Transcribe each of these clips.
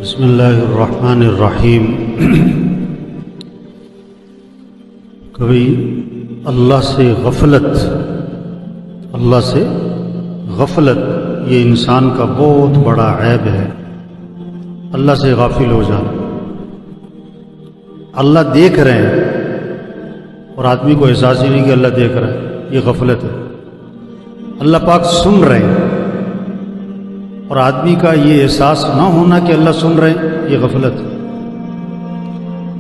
بسم اللہ الرحمن الرحیم۔ کبھی اللہ سے غفلت یہ انسان کا بہت بڑا عیب ہے۔ اللہ سے غافل ہو جانا۔ اللہ دیکھ رہے ہیں اور آدمی کو احساس ہی نہیں کہ اللہ دیکھ رہا ہے، یہ غفلت ہے۔ اللہ پاک سن رہے ہیں اور آدمی کا یہ احساس نہ ہونا کہ اللہ سن رہے ہیں، یہ غفلت ہے۔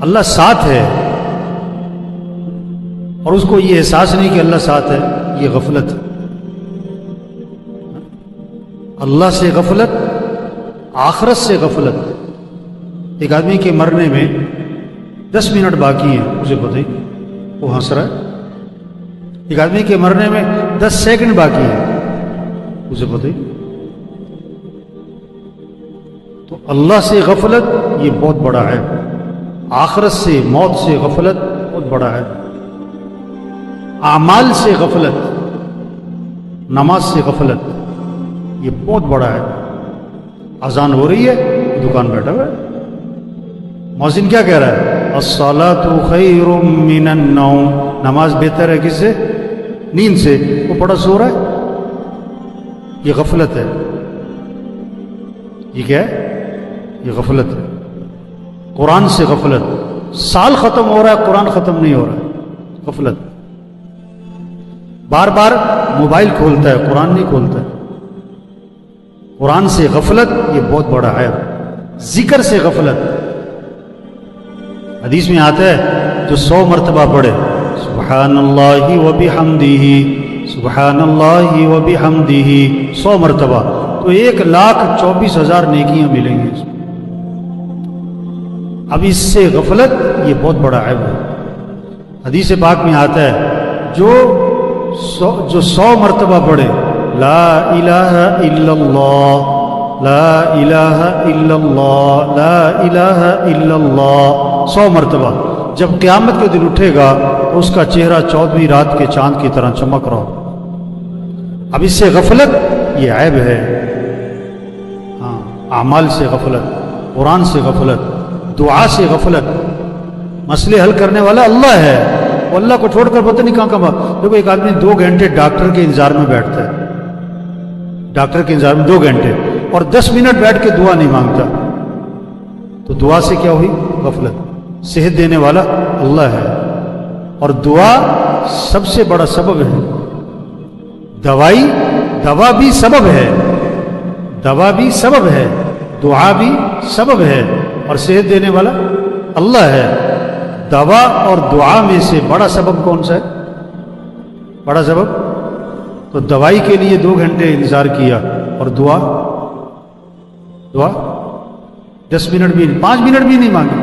اللہ ساتھ ہے اور اس کو یہ احساس نہیں کہ اللہ ساتھ ہے، یہ غفلت ہے۔ اللہ سے غفلت، آخرت سے غفلت۔ ایک آدمی کے مرنے میں 10 منٹ باقی ہیں، مجھے پتہ ہی وہ ہنس رہا ہے۔ ایک آدمی کے مرنے میں 10 سیکنڈ باقی ہیں، مجھے پتہ ہی۔ تو اللہ سے غفلت یہ بہت بڑا ہے، آخرت سے، موت سے غفلت بہت بڑا ہے۔ اعمال سے غفلت، نماز سے غفلت یہ بہت بڑا ہے۔ اذان ہو رہی ہے، دکان بیٹھا ہوا ہے، مؤذن کیا کہہ رہا ہے؟ الصلاۃ خیر من النوم، نماز بہتر ہے کس سے؟ نیند سے۔ وہ بڑا سو رہا ہے، یہ غفلت ہے۔ یہ کیا ہے؟ یہ غفلت ہے۔ قرآن سے غفلت، سال ختم ہو رہا ہے قرآن ختم نہیں ہو رہا ہے، غفلت۔ بار بار موبائل کھولتا ہے، قرآن نہیں کھولتا ہے، قرآن سے غفلت یہ بہت بڑا ہے۔ ذکر سے غفلت، حدیث میں آتا ہے جو 100 مرتبہ پڑھے سبحان اللہ وبحمدہ، سبحان اللہ وبحمدہ 100 مرتبہ، تو 1,24,000 نیکیاں ملیں گی۔ اب اس سے غفلت یہ بہت بڑا عیب ہے۔ حدیث پاک میں آتا ہے جو 100 مرتبہ پڑھے لا الہ الا اللہ، لا الہ الا اللہ، لا الہ الا اللہ 100 مرتبہ، جب قیامت کے دن اٹھے گا تو اس کا چہرہ 14ویں رات کے چاند کی طرح چمک رہا ہو۔ اب اس سے غفلت یہ عیب ہے۔ ہاں، اعمال سے غفلت، قرآن سے غفلت، دعا سے غفلت۔ مسئلے حل کرنے والا اللہ ہے، وہ اللہ کو چھوڑ کر پتہ نہیں کہاں کہاں۔ دیکھو ایک آدمی 2 گھنٹے ڈاکٹر کے انتظار میں بیٹھتا ہے، ڈاکٹر کے انتظار میں 2 گھنٹے، اور 10 منٹ بیٹھ کے دعا نہیں مانگتا، تو دعا سے کیا ہوئی؟ غفلت۔ صحت دینے والا اللہ ہے اور دعا سب سے بڑا سبب ہے۔ دوا بھی سبب ہے، دوا بھی سبب ہے، دعا بھی سبب ہے، اور صحت دینے والا اللہ ہے۔ دوا اور دعا میں سے بڑا سبب کون سا ہے؟ بڑا سبب تو دوائی کے لیے 2 گھنٹے انتظار کیا، اور دعا 10 منٹ بھی، 5 منٹ بھی نہیں مانگی۔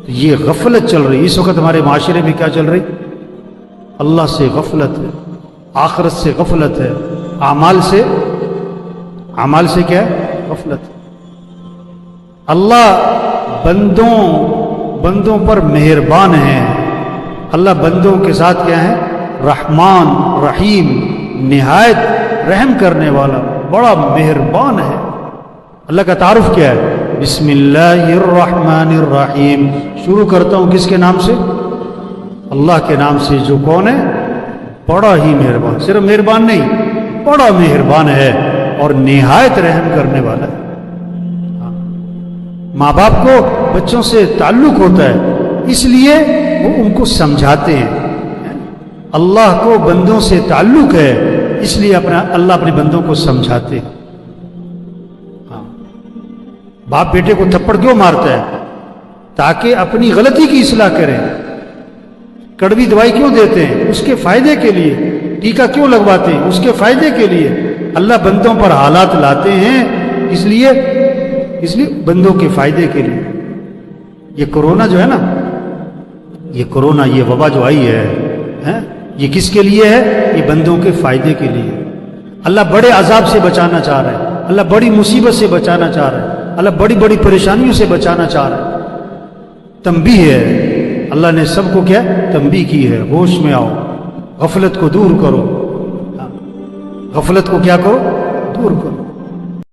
تو یہ غفلت چل رہی اس وقت ہمارے معاشرے میں۔ کیا چل رہی؟ اللہ سے غفلت ہے، آخرت سے غفلت ہے، اعمال سے کیا ہے؟ غفلت۔ اللہ بندوں پر مہربان ہے۔ اللہ بندوں کے ساتھ کیا ہے؟ رحمان رحیم، نہایت رحم کرنے والا، بڑا مہربان ہے۔ اللہ کا تعارف کیا ہے؟ بسم اللہ الرحمن الرحیم۔ شروع کرتا ہوں کس کے نام سے؟ اللہ کے نام سے، جو کون ہے؟ بڑا ہی مہربان۔ صرف مہربان نہیں، بڑا مہربان ہے اور نہایت رحم کرنے والا ہے۔ ماں باپ کو بچوں سے تعلق ہوتا ہے، اس لیے وہ ان کو سمجھاتے ہیں۔ اللہ کو بندوں سے تعلق ہے، اس لیے اللہ اپنے بندوں کو سمجھاتے ہیں۔ باپ بیٹے کو تھپڑ کیوں مارتا ہے؟ تاکہ اپنی غلطی کی اصلاح کریں۔ کڑوی دوائی کیوں دیتے ہیں؟ اس کے فائدے کے لیے۔ ٹیکہ کیوں لگواتے ہیں؟ اس کے فائدے کے لیے۔ اللہ بندوں پر حالات لاتے ہیں اس لیے بندوں کے فائدے کے لیے۔ یہ کورونا جو ہے نا، یہ وبا جو آئی ہے، یہ کس کے لیے ہے؟ یہ بندوں کے فائدے کے لیے۔ اللہ بڑے عذاب سے بچانا چاہ رہا ہے، اللہ بڑی مصیبت سے بچانا چاہ رہا ہے، اللہ بڑی بڑی پریشانیوں سے بچانا چاہ رہا ہے۔ تنبیہ ہے، اللہ نے سب کو کیا تنبیہ کی ہے، ہوش میں آؤ، غفلت کو دور کرو، غفلت کو کیا کرو؟ دور کرو۔